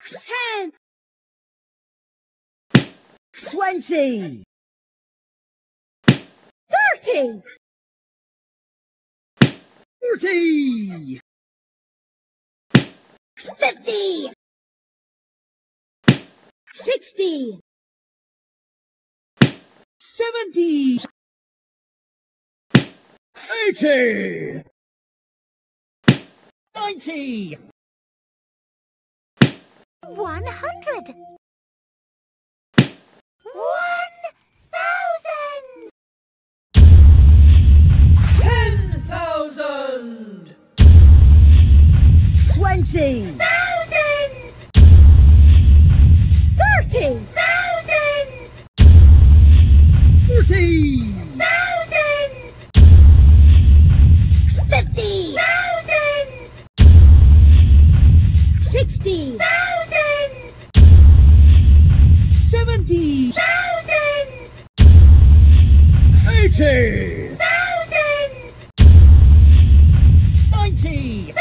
10, 20, 30, 40, 50, 60, 70, 80, 90, 100, 10,000, 20, 30, 40, 50, 60, 70, 80, 90,